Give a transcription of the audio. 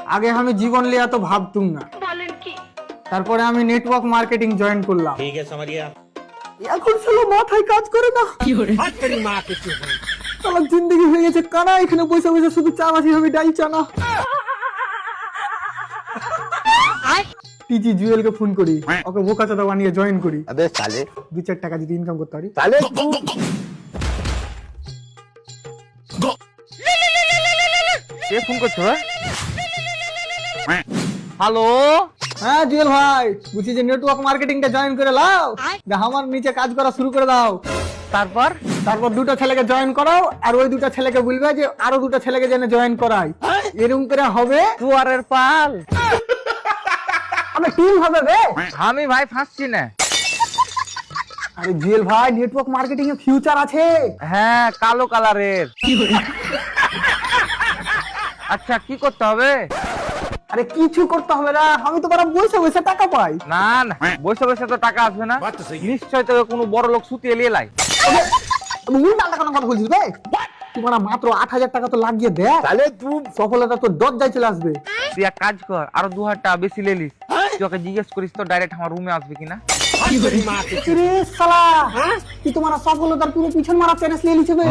আগে আমি জীবন লিয়া তো ভাবতুম না, তারপরে আমি নেটওয়ার্ক মার্কেটিং জয়েন করলাম। ठीक है समझ गया। এখন শুধু মাথায় কাজ করে না, সারা জিন্দগি হয়ে গেছে কানা। এখানে বসে বসে শুধু চাবাসি হবে ডাল চানা। টিজি জুয়েলকে ফোন করি, ওকে বোকা চোদা বানিয়ে জয়েন করি। अबे साले 2-4 টাকা যদি ইনকাম করতে পারি। साले কে ফোন করছো? হ্যালো, হ্যাঁ জুয়েল ভাই, বলছি যে নেটওয়ার্ক মার্কেটিংটা জয়েন করে লাও, আমার নিচে কাজ করা শুরু করে দাও। তারপর তারপর 2টা ছেলেকে জয়েন করাও, আর ওই 2টা ছেলেকে বলবে যে আরো 2টা ছেলেকে যেন জয়েন করাই। এরকম করে হবে, জুয়ারের পাল। আমি টিম হবে বে। আমি ভাই ফাঁসছি না। আরে জুয়েল ভাই, নেটওয়ার্ক মার্কেটিং এ ফিউচার আছে। হ্যাঁ, কালো কালারের। আচ্ছা, কি করতে হবে? আরে কিছু করতে হবে না, আমি তো বড় বসে বসে টাকা পাই। না না, বসে বসে তো টাকা আসবে না, নিশ্চয় তো কোনো বড় লোক সুতিয়ে নিয়ে লাই। আমি উল্টা টাকা কথা বলছিস বে। তোমার মাত্র 8,000 টাকা তো লাগিয়ে দে, साले तू সফলতা তো দরজায় চলে আসবে। তুই এক কাজ কর, আরো 2,000 টাকা বেশি লেলিস। তুই ওকে জিজ্ঞেস করিস তো ডাইরেক্ট আমার রুমে আসবে কিনা। রে শালা, তুই তোমার সফলতার পুরো পিছন মারা চ্যালেঞ্জ নিয়ে নিছে বে।